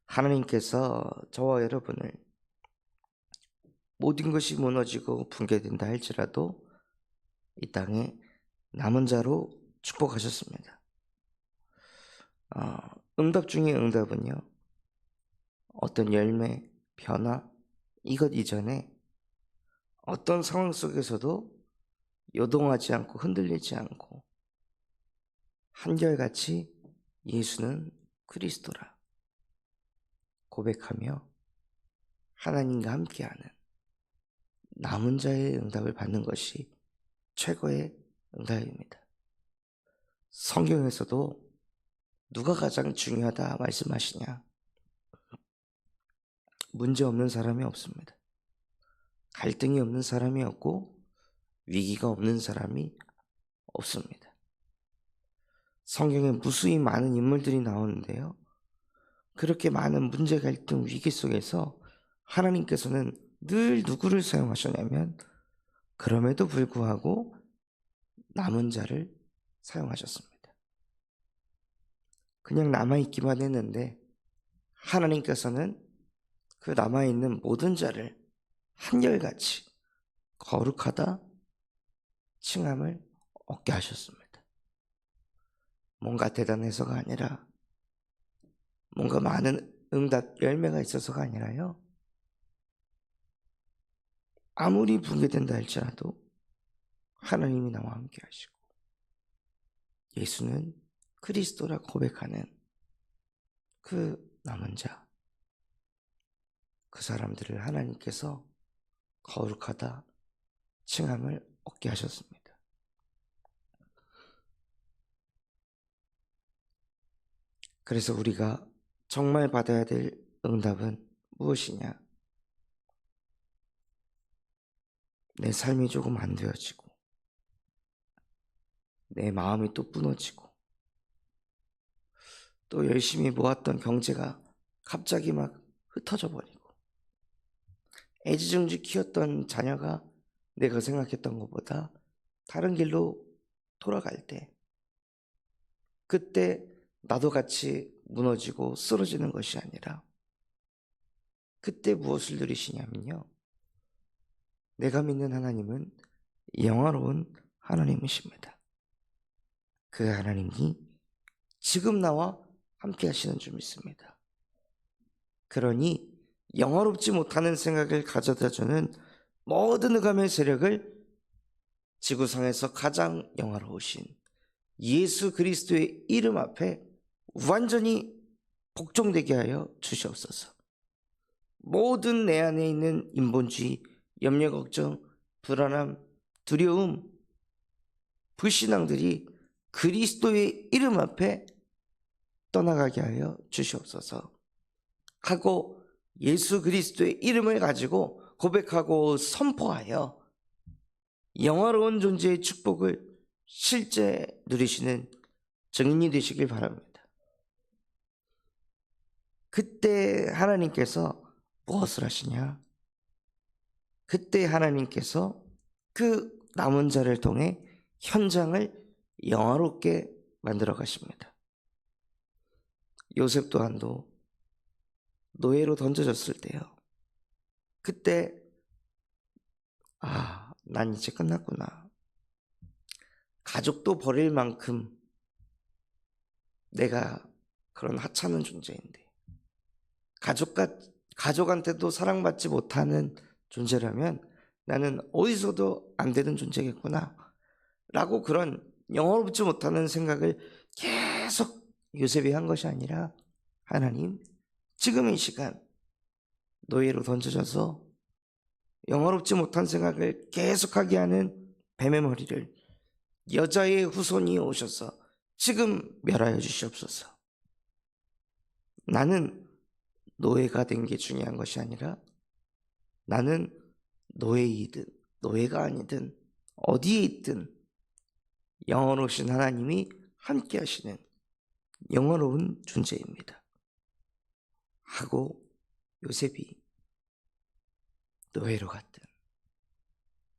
하나님께서 저와 여러분을 모든 것이 무너지고 붕괴된다 할지라도 이 땅에 남은 자로 축복하셨습니다. 응답 중에 응답은요, 어떤 열매, 변화, 이것 이전에 어떤 상황 속에서도 요동하지 않고 흔들리지 않고 한결같이 예수는 그리스도라 고백하며 하나님과 함께하는 남은 자의 응답을 받는 것이 최고의 응답입니다. 성경에서도 누가 가장 중요하다 말씀하시냐? 문제 없는 사람이 없습니다. 갈등이 없는 사람이 없고 위기가 없는 사람이 없습니다. 성경에 무수히 많은 인물들이 나오는데요, 그렇게 많은 문제, 갈등, 위기 속에서 하나님께서는 늘 누구를 사용하셨냐면 그럼에도 불구하고 남은 자를 사용하셨습니다. 그냥 남아있기만 했는데 하나님께서는 그 남아있는 모든 자를 한결같이 거룩하다 칭함을 얻게 하셨습니다. 뭔가 대단해서가 아니라, 뭔가 많은 응답 열매가 있어서가 아니라요, 아무리 붕괴된다 할지라도 하나님이 나와 함께 하시고 예수는 그리스도라 고백하는 그 남은 자, 그 사람들을 하나님께서 거룩하다 칭함을 얻게 하셨습니다. 그래서 우리가 정말 받아야 될 응답은 무엇이냐? 내 삶이 조금 안 되어지고 내 마음이 또 무너지고 또 열심히 모았던 경제가 갑자기 막 흩어져 버리고 애지중지 키웠던 자녀가 내가 생각했던 것보다 다른 길로 돌아갈 때, 그때 나도 같이 무너지고 쓰러지는 것이 아니라 그때 무엇을 누리시냐면요, 내가 믿는 하나님은 영화로운 하나님이십니다. 그 하나님이 지금 나와 함께 하시는 줄 믿습니다. 그러니 영화롭지 못하는 생각을 가져다주는 모든 흑암의 세력을 지구상에서 가장 영화로우신 예수 그리스도의 이름 앞에 완전히 복종되게 하여 주시옵소서. 모든 내 안에 있는 인본주의, 염려, 걱정, 불안함, 두려움, 불신앙들이 그리스도의 이름 앞에 떠나가게 하여 주시옵소서 하고 예수 그리스도의 이름을 가지고 고백하고 선포하여 영화로운 존재의 축복을 실제 누리시는 증인이 되시길 바랍니다. 그때 하나님께서 무엇을 하시냐? 그때 하나님께서 그 남은 자를 통해 현장을 영화롭게 만들어 가십니다. 요셉 또한도 노예로 던져졌을 때요, 그때 난 이제 끝났구나. 가족도 버릴 만큼 내가 그런 하찮은 존재인데, 가족한테도 사랑받지 못하는 존재라면 나는 어디서도 안 되는 존재겠구나 라고 그런 영화롭지 못하는 생각을 계속 요셉이 한 것이 아니라, 하나님, 지금 이 시간 노예로 던져져서 영화롭지 못한 생각을 계속하게 하는 뱀의 머리를 여자의 후손이 오셔서 지금 멸하여 주시옵소서. 나는 노예가 된 게 중요한 것이 아니라 나는 노예이든 노예가 아니든 어디에 있든 영원하신 하나님이 함께 하시는 영원로운 존재입니다 하고 요셉이 노예로 갔든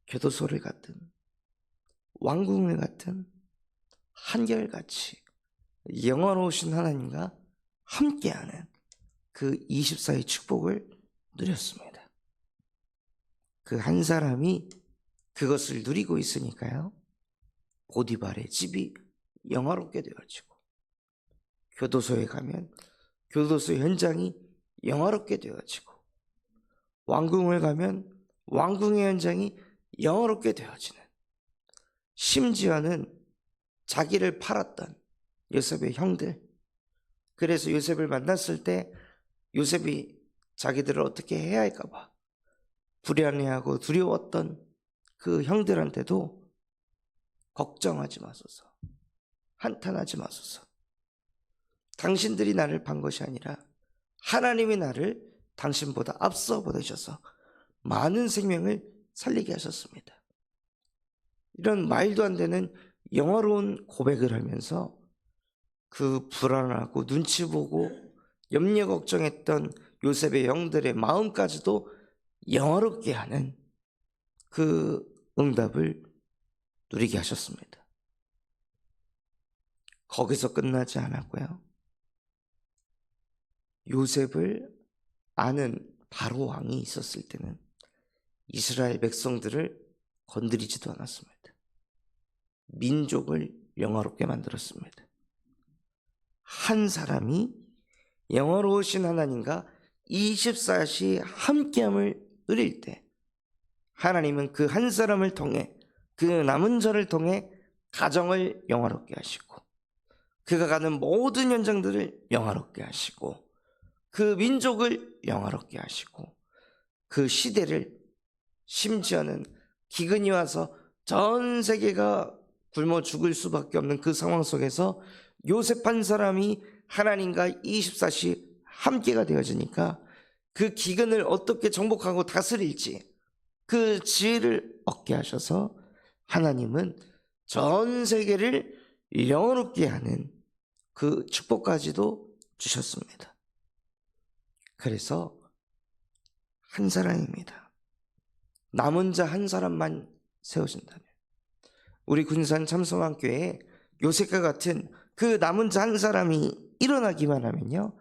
교도소를 갔든 왕궁을 갔든 한결같이 영원하신 하나님과 함께하는 그 24의 축복을 누렸습니다. 그 한 사람이 그것을 누리고 있으니까요, 보디발의 집이 영화롭게 되어지고, 교도소에 가면 교도소 현장이 영화롭게 되어지고, 왕궁을 가면 왕궁의 현장이 영화롭게 되어지는, 심지어는 자기를 팔았던 요셉의 형들, 그래서 요셉을 만났을 때 요셉이 자기들을 어떻게 해야 할까 봐 불안해하고 두려웠던 그 형들한테도 걱정하지 마소서, 한탄하지 마소서, 당신들이 나를 판 것이 아니라 하나님이 나를 당신보다 앞서 보내셔서 많은 생명을 살리게 하셨습니다. 이런 말도 안 되는 영화로운 고백을 하면서 그 불안하고 눈치 보고 염려 걱정했던 요셉의 영들의 마음까지도 영화롭게 하는 그 응답을 누리게 하셨습니다. 거기서 끝나지 않았고요, 요셉을 아는 바로 왕이 있었을 때는 이스라엘 백성들을 건드리지도 않았습니다. 민족을 영화롭게 만들었습니다. 한 사람이 영화로우신 하나님과 24시 함께함을 누릴 때 하나님은 그 한 사람을 통해, 그 남은 자를 통해 가정을 영화롭게 하시고, 그가 가는 모든 현장들을 영화롭게 하시고, 그 민족을 영화롭게 하시고, 그 시대를, 심지어는 기근이 와서 전 세계가 굶어 죽을 수밖에 없는 그 상황 속에서 요셉 한 사람이 하나님과 24시 함께가 되어지니까 그 기근을 어떻게 정복하고 다스릴지 그 지혜를 얻게 하셔서 하나님은 전 세계를 영원롭게 하는 그 축복까지도 주셨습니다. 그래서 한 사람입니다. 남은 자 한 사람만 세워진다면, 우리 군산 참성학교에 요셉과 같은 그 남은 자 한 사람이 일어나기만 하면요,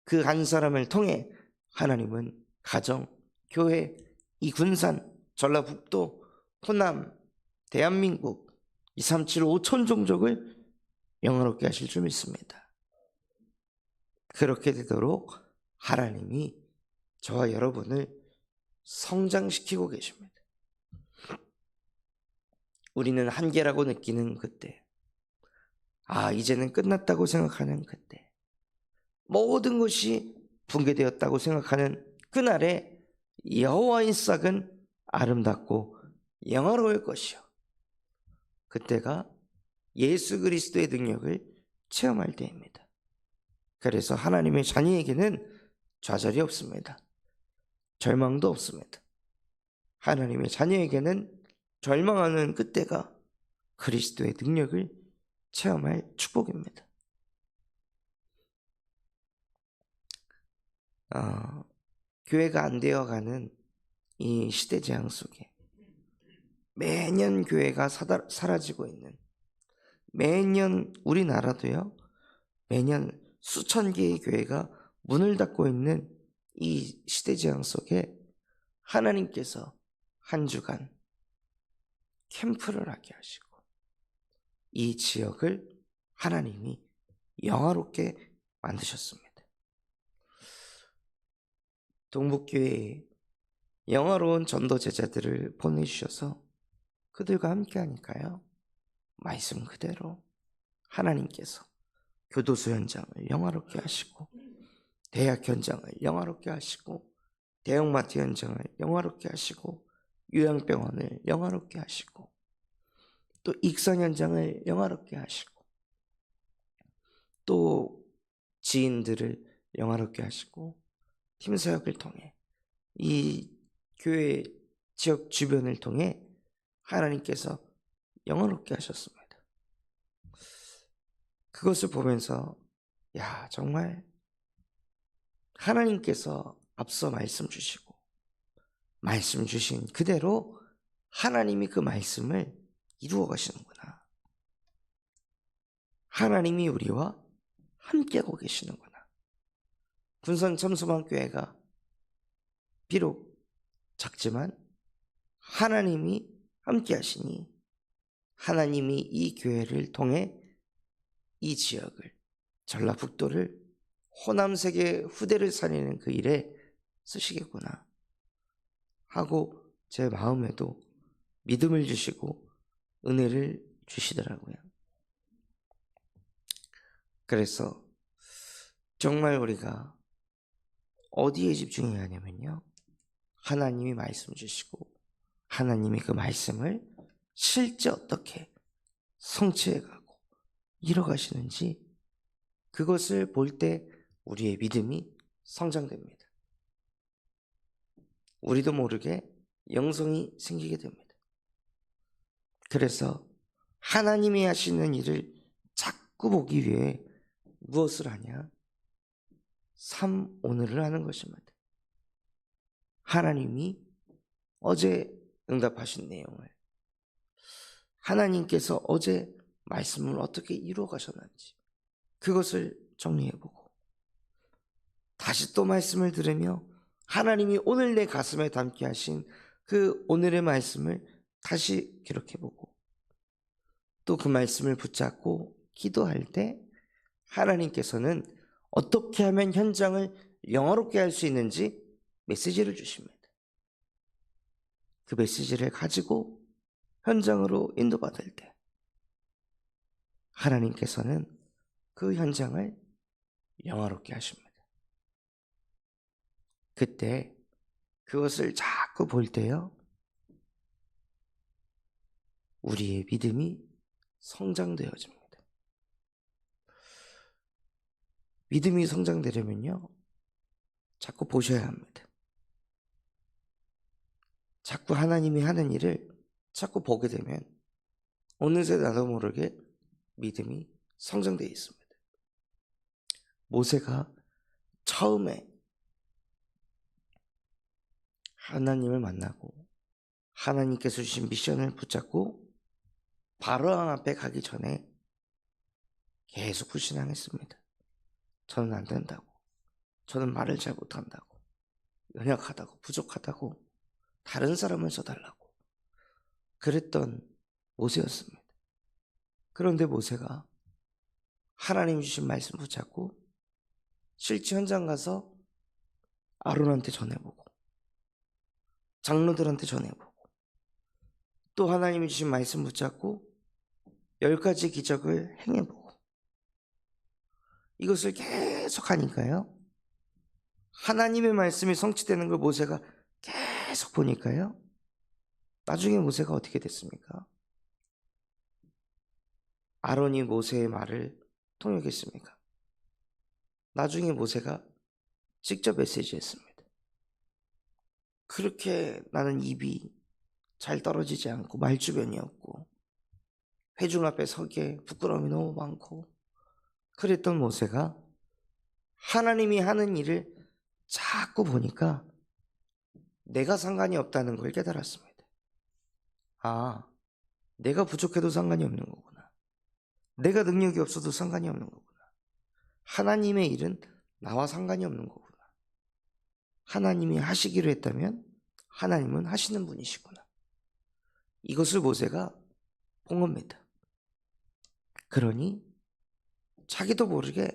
그 한 사람을 통해 하나님은 가정, 교회, 이 군산, 전라북도, 호남, 대한민국, 237 5천 종족을 영화롭게 하실 줄 믿습니다. 그렇게 되도록 하나님이 저와 여러분을 성장시키고 계십니다. 우리는 한계라고 느끼는 그때, 이제는 끝났다고 생각하는 그때, 모든 것이 붕괴되었다고 생각하는 그날에 여호와의 싹은 아름답고 영화로울 것이요, 그때가 예수 그리스도의 능력을 체험할 때입니다. 그래서 하나님의 자녀에게는 좌절이 없습니다. 절망도 없습니다. 하나님의 자녀에게는 절망하는 그때가 그리스도의 능력을 체험할 축복입니다. 교회가 안 되어가는 이 시대 재앙 속에 매년 교회가 사라지고 있는, 매년 우리나라도요, 매년 수천 개의 교회가 문을 닫고 있는 이 시대 재앙 속에 하나님께서 한 주간 캠프를 하게 하시고 이 지역을 하나님이 영화롭게 만드셨습니다. 동북교회에 영화로운 전도 제자들을 보내주셔서 그들과 함께 하니까요, 말씀 그대로 하나님께서 교도소 현장을 영화롭게 하시고, 대학 현장을 영화롭게 하시고, 대형마트 현장을 영화롭게 하시고, 요양병원을 영화롭게 하시고, 또 익산 현장을 영화롭게 하시고, 또 지인들을 영화롭게 하시고, 팀사역을 통해 이 교회 지역 주변을 통해 하나님께서 영화롭게 하셨습니다. 그것을 보면서 정말 하나님께서 앞서 말씀 주시고 말씀 주신 그대로 하나님이 그 말씀을 이루어 가시는구나, 하나님이 우리와 함께하고 계시는구나, 군산 참소망교회가 비록 작지만 하나님이 함께 하시니 하나님이 이 교회를 통해 이 지역을, 전라북도를, 호남세계 후대를 살리는 그 일에 쓰시겠구나 하고 제 마음에도 믿음을 주시고 은혜를 주시더라고요. 그래서 정말 우리가 어디에 집중해야 하냐면요, 하나님이 말씀 주시고 하나님이 그 말씀을 실제 어떻게 성취해가고 이뤄가시는지, 그것을 볼 때 우리의 믿음이 성장됩니다. 우리도 모르게 영성이 생기게 됩니다. 그래서 하나님이 하시는 일을 자꾸 보기 위해 무엇을 하냐? 오늘을 하는 것입니다. 하나님이 어제 응답하신 내용을, 하나님께서 어제 말씀을 어떻게 이루어 가셨는지 그것을 정리해보고, 다시 또 말씀을 들으며 하나님이 오늘 내 가슴에 담게 하신 그 오늘의 말씀을 다시 기록해보고, 또 그 말씀을 붙잡고 기도할 때 하나님께서는 어떻게 하면 현장을 영화롭게 할 수 있는지 메시지를 주십니다. 그 메시지를 가지고 현장으로 인도받을 때 하나님께서는 그 현장을 영화롭게 하십니다. 그때 그것을 자꾸 볼 때요, 우리의 믿음이 성장되어집니다. 믿음이 성장되려면요, 자꾸 보셔야 합니다. 자꾸 하나님이 하는 일을 자꾸 보게 되면 어느새 나도 모르게 믿음이 성장되어 있습니다. 모세가 처음에 하나님을 만나고 하나님께서 주신 미션을 붙잡고 바로왕 앞에 가기 전에 계속 불신앙했습니다. 저는 안 된다고, 저는 말을 잘 못한다고, 연약하다고, 부족하다고, 다른 사람을 써달라고 그랬던 모세였습니다. 그런데 모세가 하나님 주신 말씀 붙잡고 실제 현장 가서 아론한테 전해보고 장로들한테 전해보고, 또 하나님이 주신 말씀 붙잡고 10가지 기적을 행해보고, 이것을 계속 하니까요, 하나님의 말씀이 성취되는 걸 모세가 계속 보니까요, 나중에 모세가 어떻게 됐습니까? 아론이 모세의 말을 통역했습니까? 나중에 모세가 직접 메시지했습니다. 그렇게 나는 입이 잘 떨어지지 않고 말주변이 없고 회중 앞에 서기에 부끄러움이 너무 많고 그랬던 모세가 하나님이 하는 일을 자꾸 보니까 내가 상관이 없다는 걸 깨달았습니다. 아, 내가 부족해도 상관이 없는 거구나. 내가 능력이 없어도 상관이 없는 거구나. 하나님의 일은 나와 상관이 없는 거구나. 하나님이 하시기로 했다면 하나님은 하시는 분이시구나. 이것을 모세가 본 겁니다. 그러니 자기도 모르게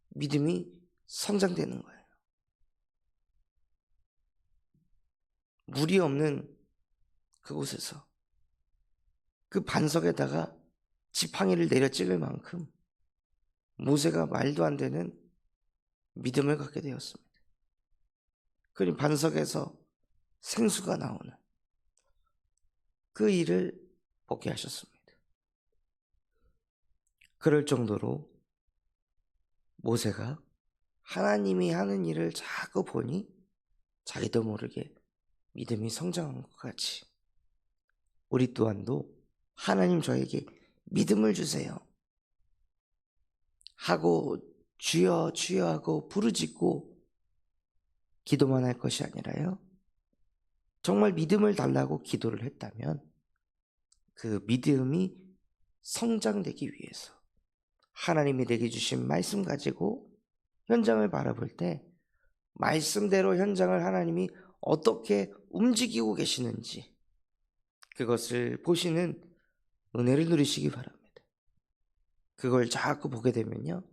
믿음이 성장되는 거예요. 물이 없는 그곳에서 그 반석에다가 지팡이를 내려 찍을 만큼 모세가 말도 안 되는 믿음을 갖게 되었습니다. 그러니 반석에서 생수가 나오는 그 일을 보게 하셨습니다. 그럴 정도로 모세가 하나님이 하는 일을 자꾸 보니 자기도 모르게 믿음이 성장한 것 같이 우리 또한도 하나님 저에게 믿음을 주세요 하고 주여 주여 하고 부르짖고 기도만 할 것이 아니라요, 정말 믿음을 달라고 기도를 했다면 그 믿음이 성장되기 위해서 하나님이 내게 주신 말씀 가지고 현장을 바라볼 때 말씀대로 현장을 하나님이 어떻게 움직이고 계시는지 그것을 보시는 은혜를 누리시기 바랍니다. 그걸 자꾸 보게 되면요,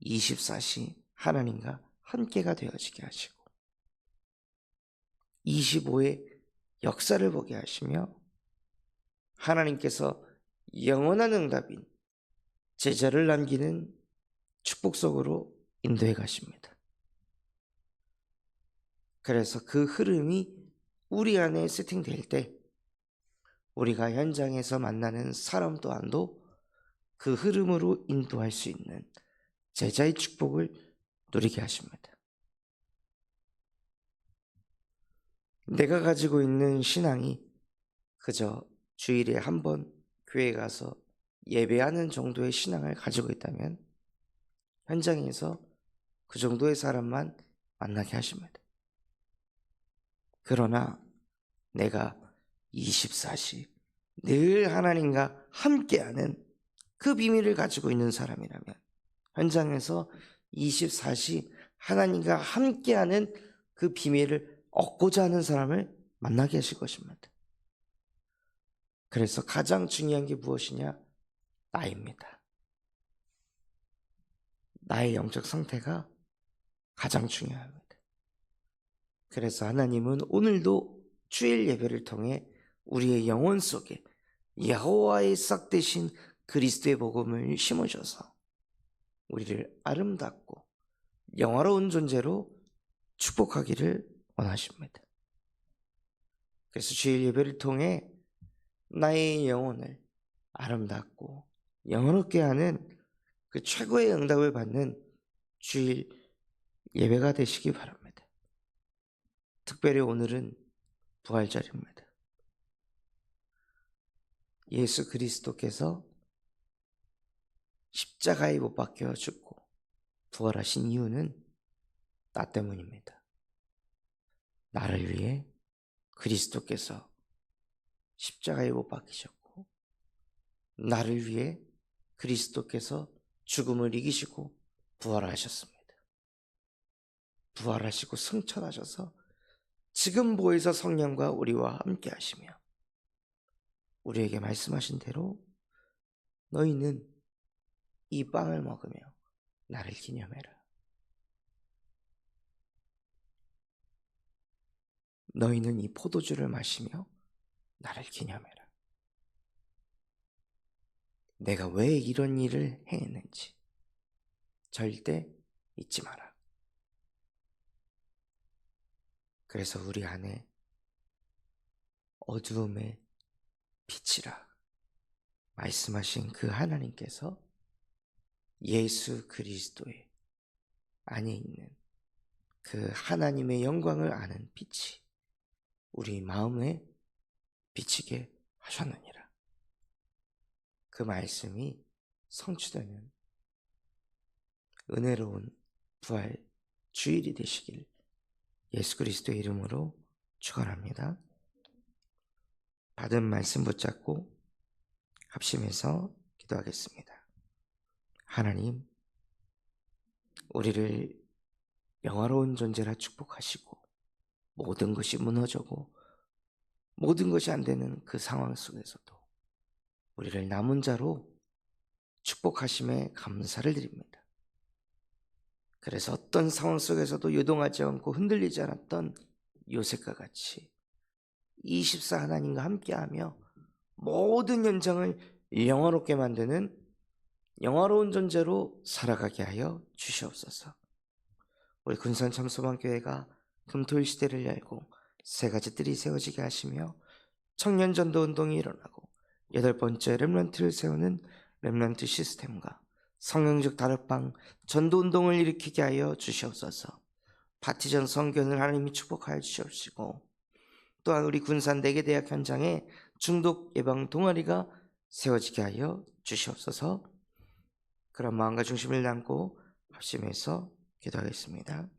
24시 하나님과 함께가 되어지게 하시고 25의 역사를 보게 하시며 하나님께서 영원한 응답인 제자를 남기는 축복 속으로 인도해 가십니다. 그래서 그 흐름이 우리 안에 세팅될 때 우리가 현장에서 만나는 사람 또한도 그 흐름으로 인도할 수 있는 제자의 축복을 누리게 하십니다. 내가 가지고 있는 신앙이 그저 주일에 한 번 교회 가서 예배하는 정도의 신앙을 가지고 있다면 현장에서 그 정도의 사람만 만나게 하십니다. 그러나 내가 24시 늘 하나님과 함께하는 그 비밀을 가지고 있는 사람이라면 현장에서 24시 하나님과 함께하는 그 비밀을 얻고자 하는 사람을 만나게 하실 것입니다. 그래서 가장 중요한 게 무엇이냐? 나입니다. 나의 영적 상태가 가장 중요합니다. 그래서 하나님은 오늘도 주일 예배를 통해 우리의 영혼 속에 여호와의 싹 되신 그리스도의 복음을 심으셔서 우리를 아름답고 영화로운 존재로 축복하기를 원하십니다. 그래서 주일 예배를 통해 나의 영혼을 아름답고 영화롭게 하는 그 최고의 응답을 받는 주일 예배가 되시기 바랍니다. 특별히 오늘은 부활절입니다. 예수 그리스도께서 십자가에 못 박혀 죽고 부활하신 이유는 나 때문입니다. 나를 위해 그리스도께서 십자가에 못 박히셨고 나를 위해 그리스도께서 죽음을 이기시고 부활하셨습니다. 부활하시고 승천하셔서 지금 보혜사 성령과 우리와 함께 하시며 우리에게 말씀하신 대로 너희는 이 빵을 먹으며 나를 기념해라. 너희는 이 포도주를 마시며 나를 기념해라. 내가 왜 이런 일을 행했는지 절대 잊지 마라. 그래서 우리 안에 어두움의 빛이라 말씀하신 그 하나님께서 예수 그리스도의 안에 있는 그 하나님의 영광을 아는 빛이 우리 마음에 비치게 하셨느니라. 그 말씀이 성취되는 은혜로운 부활 주일이 되시길 예수 그리스도의 이름으로 축원합니다. 받은 말씀 붙잡고 합심해서 기도하겠습니다. 하나님, 우리를 영화로운 존재라 축복하시고 모든 것이 무너져고 모든 것이 안 되는 그 상황 속에서도 우리를 남은 자로 축복하심에 감사를 드립니다. 그래서 어떤 상황 속에서도 요동하지 않고 흔들리지 않았던 요셉과 같이 24 하나님과 함께하며 모든 현장을 영화롭게 만드는 영화로운 존재로 살아가게 하여 주시옵소서. 우리 군산 참소망교회가 금토일 시대를 열고 세 가지 뜰이 세워지게 하시며 청년 전도 운동이 일어나고 8번째 렘넌트를 세우는 렘넌트 시스템과 성령적 다락방 전도 운동을 일으키게 하여 주시옵소서. 파티전 성견을 하나님이 축복하여 주시옵시고 또한 우리 군산 내계대학 현장에 중독 예방 동아리가 세워지게 하여 주시옵소서. 그런 마음과 중심을 담고 합심해서 기도하겠습니다.